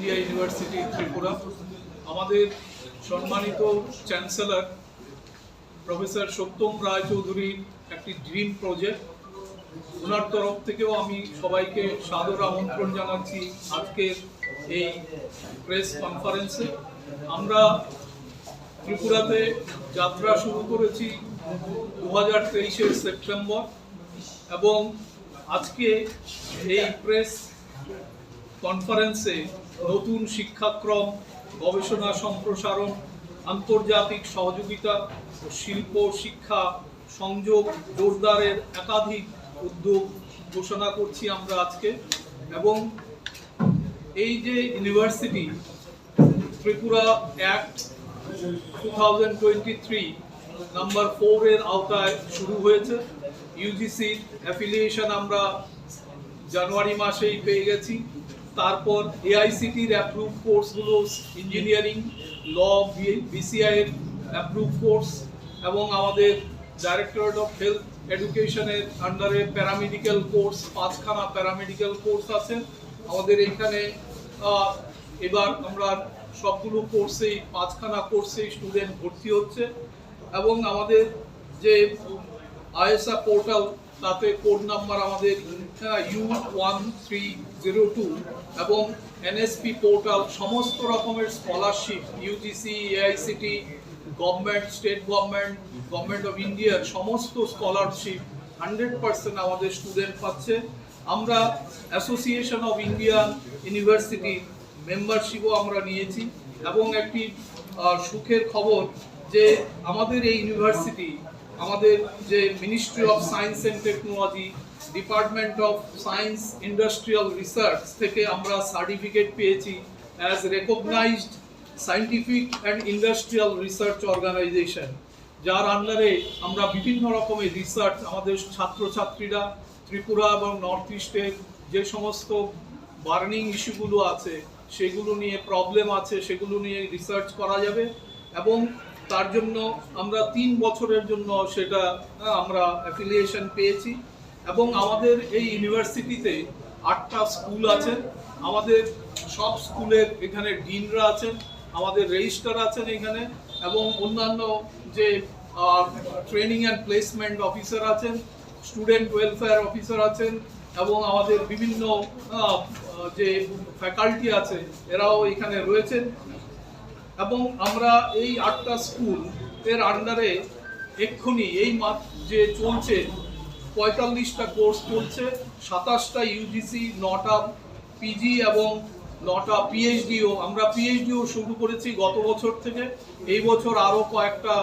India university Tripura. আমাদের সম্মানিত chancellor professor সত্যম রায়চৌধুরীর একটি ড্রিম প্রজেক্ট, ওনার তরফ থেকেও আমি সবাইকে সাদর আমন্ত্রণ জানাচ্ছি আজকের এই প্রেস কনফারেন্সে। আমরা ত্রিপুরাতে যাত্রা শুরু করেছি 2023 সেপ্টেম্বর এবং আজকে এই প্রেস কনফারেন্সে নতুন শিক্ষাক্রম, গবেষণা সম্প্রসারণ, আন্তর্জাতিক সহযোগিতা ও শিল্প শিক্ষা সংযোগ জোরদারের একাধিক উদ্যোগ ঘোষণা করছি আমরা আজকে। এবং এই যে ইউনিভার্সিটি ত্রিপুরা অ্যাক্ট 2023 নাম্বার 4 এর আওতায় শুরু হয়েছে। ইউজিসির অ্যাফিলিয়েশন আমরা জানুয়ারি মাসেই পেয়ে গেছি। তারপর এআইসিটির অ্যাপ্রুভ কোর্সগুলো ইঞ্জিনিয়ারিং, ল, বিসিআই এর অ্যাপ্রুভ কোর্স এবং আমাদের ডাইরেক্টরেট অফ হেলথ এডুকেশনের আন্ডারে প্যারামেডিক্যাল কোর্স, 5খানা প্যারামেডিক্যাল কোর্স আছে আমাদের এইখানে। এবার আমরা সবগুলো কোর্সেই 5খানা কোর্সেই স্টুডেন্ট ভর্তি হচ্ছে এবং আমাদের যে আইএসআ পোর্টাল, তাতে কোড নাম্বার আমাদের U1302 এবং এনএসপি পোর্টাল সমস্ত রকমের scholarship, UGC, AICTE, government, state government, government of ইন্ডিয়ার সমস্ত স্কলারশিপ 100% আমাদের স্টুডেন্ট পাচ্ছে। আমরা অ্যাসোসিয়েশন অফ ইন্ডিয়ান ইউনিভার্সিটি মেম্বারশিপও আমরা নিয়েছি এবং একটি সুখের খবর যে আমাদের এই ইউনিভার্সিটি, আমাদের যে ministry of science and technology, department of science industrial research থেকে আমরা সার্টিফিকেট পেয়েছি as recognised scientific and industrial research organisation, যার আন্ডারে আমরা বিভিন্ন রকমের রিসার্চ, আমাদের ছাত্রছাত্রীরা ত্রিপুরা এবং নর্থ ইস্টের যে সমস্ত বার্নিং ইস্যুগুলো আছে, সেগুলো নিয়ে প্রবলেম আছে, সেগুলো নিয়ে রিসার্চ করা যাবে এবং তার জন্য আমরা 3 বছরের জন্য সেটা আমরা অ্যাফিলিয়েশন পেয়েছি। এবং আমাদের এই ইউনিভার্সিটিতে 8টা স্কুল আছে। আমাদের সব স্কুলের এখানে ডিনরা আছেন, আমাদের রেজিস্ট্রার আছেন এখানে এবং অন্যান্য যে ট্রেনিং অ্যান্ড প্লেসমেন্ট অফিসার আছেন, স্টুডেন্ট ওয়েলফেয়ার অফিসার আছেন এবং আমাদের বিভিন্ন যে ফ্যাকাল্টি আছে এরাও এখানে রয়েছেন। এবং আমরা এই 8টা স্কুল এর আন্ডারে এক্ষুনি এই যে চলছে 45টা কোর্স চলছে, 27টা ইউজিসি, 9টা পিজি এবং 9টা পিএইচডিও। আমরা পিএইচডিও শুরু করেছি গত বছর থেকে। এই বছর আরও কয়েকটা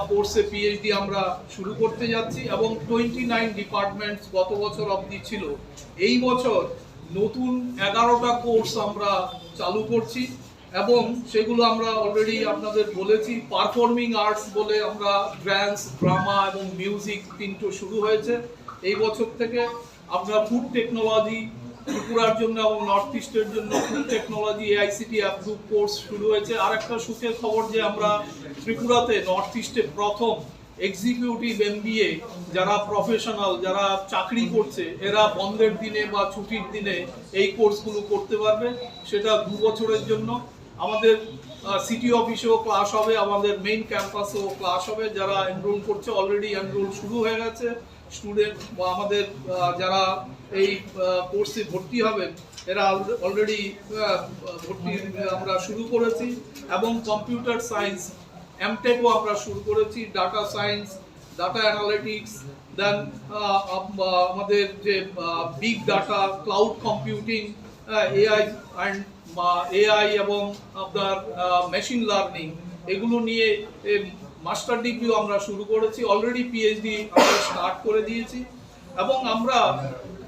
কোর্সে পিএইচডি আমরা শুরু করতে যাচ্ছি এবং 29 ডিপার্টমেন্টস গত বছর অবধি ছিল। এই বছর নতুন 11টা কোর্স আমরা চালু করছি এবং সেগুলো আমরা অলরেডি আপনাদের বলেছি। পারফর্মিং আর্টস বলে আমরা ডান্স, ড্রামা এবং মিউজিক 3টো শুরু হয়েছে এই বছর থেকে। আমরা ফুড টেকনোলজি ত্রিপুরার জন্য এবং নর্থ ইস্টের জন্য food technology AICTE approve course শুরু হয়েছে। আর একটা সুখের খবর যে আমরা ত্রিপুরাতে নর্থ ইস্টে প্রথম এক্সিকিউটিভ এমবিএ যারা প্রফেশনাল, যারা চাকরি করছে, এরা বন্ধের দিনে বা ছুটির দিনে এই কোর্সগুলো করতে পারবে, সেটা 2 বছরের জন্য। আমাদের সিটি অফিসেও ক্লাস হবে, আমাদের মেইন ক্যাম্পাসেও ক্লাস হবে। যারা এনরোল করছে অলরেডি এনরোল শুরু হয়ে গেছে স্টুডেন্ট বা আমাদের যারা এই কোর্সে ভর্তি হবেন এরা অলরেডি ভর্তি আমরা শুরু করেছি। এবং কম্পিউটার সায়েন্স এমটেকও আমরা শুরু করেছি, ডাটা সায়েন্স, ডাটা অ্যানালিটিক্স, দেন আমাদের যে big data, cloud computing, AI এবং আপনার মেশিন লার্নিং, এগুলো নিয়ে মাস্টার ডিগ্রিও আমরা শুরু করেছি। অলরেডি পিএইচডি আমরা স্টার্ট করে দিয়েছি। এবং আমরা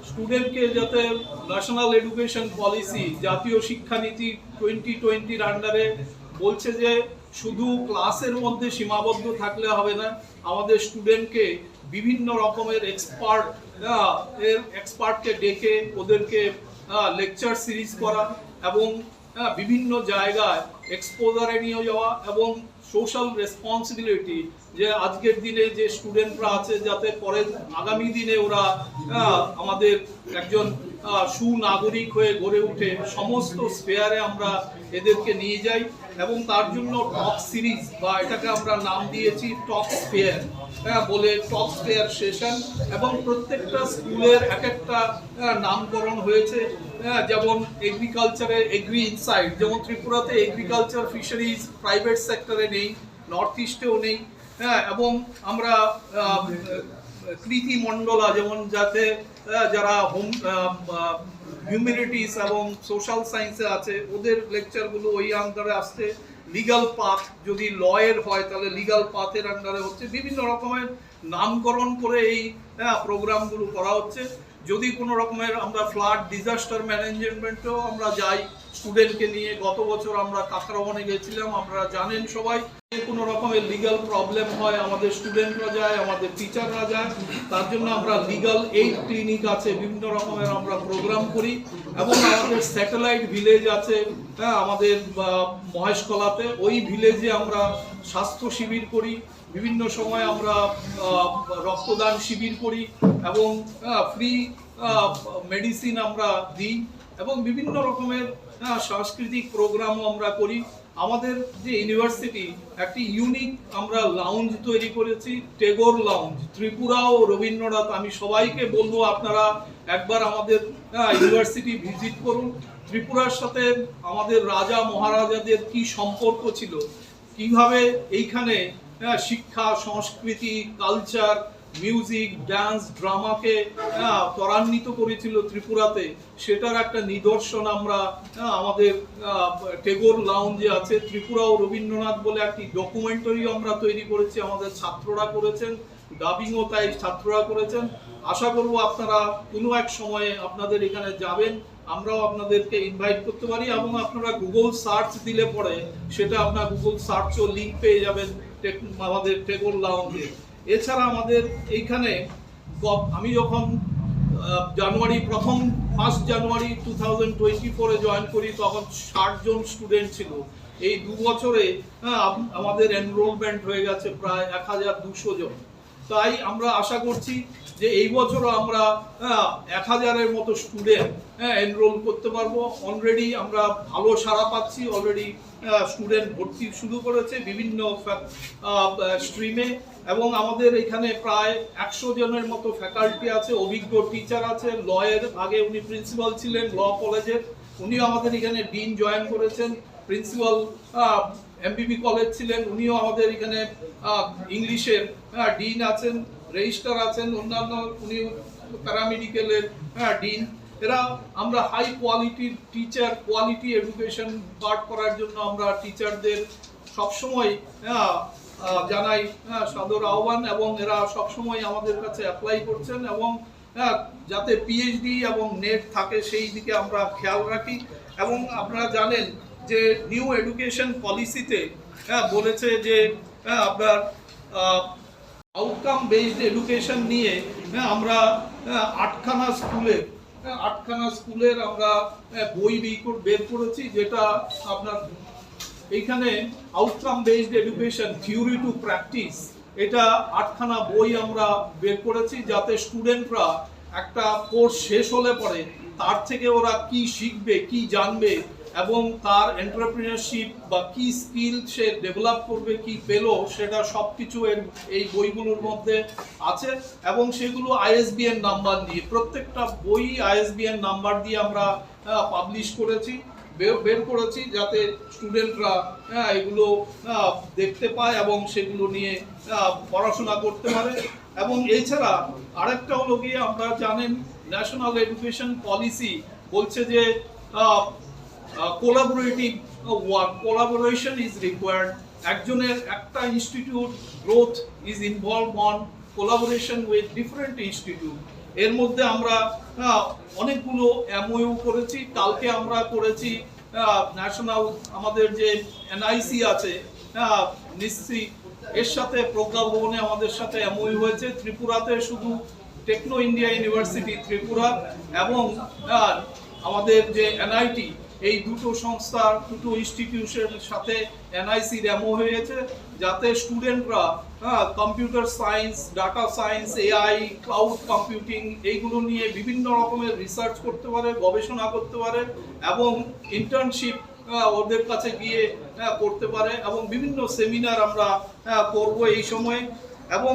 স্টুডেন্টকে যাতে ন্যাশনাল এডুকেশন পলিসি, জাতীয় শিক্ষানীতি 2020 আন্ডারে বলছে যে শুধু ক্লাসের মধ্যে সীমাবদ্ধ থাকলে হবে না, আমাদের স্টুডেন্টকে বিভিন্ন রকমের এক্সপার্টকে ডেকে ওদেরকে লেকচার সিরিজ করা এবং বিভিন্ন জায়গায় এক্সপোজারে নিয়ে যাওয়া এবং সোশ্যাল রেসপন্সিবিলিটি, যে আজকের দিনে যে স্টুডেন্টরা আছে যাতে পরে আগামী দিনে ওরা আমাদের একজন সুনাগরিক হয়ে গড়ে উঠে, সমস্ত স্পেয়ারে আমরা এদেরকে নিয়ে যাই। এবং তার জন্য টক সিরিজ বা এটাকে আমরা নাম দিয়েছি টক স্পেয়ার বলে, টক স্পেয়ার সেশন। এবং প্রত্যেকটা স্কুলের এক একটা নামকরণ হয়েছে, যেমন এগ্রিকালচারে এগ্রি ইনসাইট, যেমন ত্রিপুরাতে এগ্রিকালচার ফিশারিজ প্রাইভেট সেক্টরে নেই, নর্থ ইস্টেও নেই। এবং আমরা কৃতি মণ্ডলা, যেমন যাতে যারা হোম হিউম্যানিটিস এবং সোশ্যাল সায়েন্সে আছে ওদের লেকচারগুলো ওই আন্ডারে আসছে। লিগাল পাথ, যদি লয়ের হয় তাহলে লিগাল পাথের আন্ডারে হচ্ছে। বিভিন্ন রকমের নামকরণ করে এই প্রোগ্রামগুলো করা হচ্ছে। যদি কোনো রকমের আমরা ফ্লাড ডিজাস্টার ম্যানেজমেন্টেও আমরা যাই স্টুডেন্টকে নিয়ে, গত বছর আমরা কাকরাবনে গেছিলাম, আপনারা জানেন সবাই। কোনো রকমের লিগাল প্রবলেম হয় আমাদের স্টুডেন্টরা যায়, আমাদের টিচাররা যায়, তার জন্য আমরা লিগাল এইড ক্লিনিক আছে, বিভিন্ন রকমের আমরা প্রোগ্রাম করি। এবং আমাদের স্যাটেলাইট ভিলেজ আছে আমাদের মহেশকলাতে, ওই ভিলেজে আমরা স্বাস্থ্য শিবির করি, বিভিন্ন সময় আমরা রক্তদান শিবির করি এবং ফ্রি মেডিসিন আমরা দিই, এবং বিভিন্ন রকমের সাংস্কৃতিক প্রোগ্রামও আমরা করি। আমাদের যে ইউনিভার্সিটি একটি ইউনিক আমরা লাউঞ্জ তৈরি করেছি, টেগোর লাউঞ্জ, ত্রিপুরা ও রবীন্দ্রনাথ। আমি সবাইকে বলবো আপনারা একবার আমাদের ইউনিভার্সিটি ভিজিট করুন। ত্রিপুরার সাথে আমাদের রাজা মহারাজাদের কি সম্পর্ক ছিল, কিভাবে এইখানে শিক্ষা, সংস্কৃতি, কালচার, মিউজিক, ডান্স, ড্রামাকে ত্বরান্বিত করেছিল ত্রিপুরাতে, সেটার একটা নিদর্শন আমরা আমাদের টেগোর লাউঞ্জে আছে। ত্রিপুরা ও রবীন্দ্রনাথ বলে একটি ডকুমেন্টারি আমরা তৈরি করেছি, আমাদের ছাত্ররা করেছেন, ডাবিংও তাই ছাত্ররা করেছেন। আশা করব আপনারা কোনো এক সময়ে আপনাদের এখানে যাবেন, আমরাও আপনাদেরকে ইনভাইট করতে পারি। এবং আপনারা গুগল সার্চ দিলে পরে সেটা আপনার গুগল সার্চও লিঙ্ক পেয়ে যাবেন আমাদের টেগোর লাউঞ্জে। এছাড়া আমাদের এইখানে আমি যখন ফার্স্ট জানুয়ারি 2024 জয়েন করি, তখন 60 জন স্টুডেন্ট ছিল। এই 2 বছরে আমাদের এনরোলমেন্ট হয়ে গেছে প্রায় 1200 জন। তাই আমরা আশা করছি যে এই বছরও আমরা 1000-এর মতো স্টুডেন্ট এনরোল করতে পারবো। অলরেডি আমরা ভালো সাড়া পাচ্ছি, অলরেডি স্টুডেন্ট ভর্তি শুরু করেছে বিভিন্ন স্ট্রিমে। এবং আমাদের এখানে প্রায় 100 জনের মতো ফ্যাকাল্টি আছে, অভিজ্ঞ টিচার আছে। লয়ের আগে উনি প্রিন্সিপাল ছিলেন ল কলেজের, উনিও আমাদের এখানে ডিন জয়েন করেছেন। প্রিন্সিপাল এমবিবি কলেজ ছিলেন, উনিও আমাদের এখানে ইংলিশের ডিন আছেন, রেজিস্ট্রার আছেন, অন্যান্য উনি প্যারামেডিক্যালের ডিন। এরা আমরা হাই কোয়ালিটির টিচার, কোয়ালিটি এডুকেশন পাঠ করার জন্য আমরা টিচারদের সবসময় জানাই সাদর আহ্বান। এবং এরা সবসময় আমাদের কাছে অ্যাপ্লাই করছেন, এবং যাতে পিএইচডি এবং নেট থাকে সেই দিকে আমরা খেয়াল রাখি। এবং আপনারা জানেন যে নিউ এডুকেশন পলিসিতে বলেছে যে আপনার আউটকাম বেসড এডুকেশন নিয়ে আমরা 8খানা স্কুলের আমরা বই বের করেছি, যেটা আপনার এইখানে outcome based education theory to practice, এটা 8খানা বই আমরা বের করেছি, যাতে স্টুডেন্টরা একটা কোর্স শেষ হলে পরে তার থেকে ওরা কি শিখবে, কি জানবে, এবং তার এন্টারপ্রেনারশিপ বা কি স্কিল সে ডেভেলপ করবে, কি পেলো, সেটা সব কিছু এই বইগুলোর মধ্যে আছে। এবং সেগুলো আইএসবিএন নাম্বার দিয়ে, প্রত্যেকটা বই আইএসবিএন নাম্বার দিয়ে আমরা পাবলিশ করেছি, বের করেছি, যাতে স্টুডেন্টরা এগুলো দেখতে পায় এবং সেগুলো নিয়ে পড়াশোনা করতে পারে। এবং এছাড়া আরেকটা হলো গিয়ে, আমরা জানেন ন্যাশনাল এডুকেশন পলিসি বলছে যে collaboration is required. একজনের একটা institute growth is involve on collaboration with different institute. এর মধ্যে আমরা অনেকগুলো এমওইউ করেছি। কালকে আমরা করেছি ন্যাশনাল আমাদের যে এনআইসি আছে নিশ্চি, এর সাথে প্রজ্ঞা ভবনে আমাদের সাথে এমওইউ হয়েছে। ত্রিপুরাতে শুধু টেকনো ইন্ডিয়া ইউনিভার্সিটি ত্রিপুরা এবং আমাদের যে এনআইটি এই দুটো সংস্থা, দুটো ইনস্টিটিউশনের সাথে এনআইসির এমও হয়েছে, যাতে স্টুডেন্টরা computer science, data science, AI, cloud computing এইগুলো নিয়ে বিভিন্ন রকমের রিসার্চ করতে পারে, গবেষণা করতে পারে এবং ইন্টার্নশিপ ওদের কাছে গিয়ে করতে পারে, এবং বিভিন্ন সেমিনার আমরা করব এই সময়ে। এবং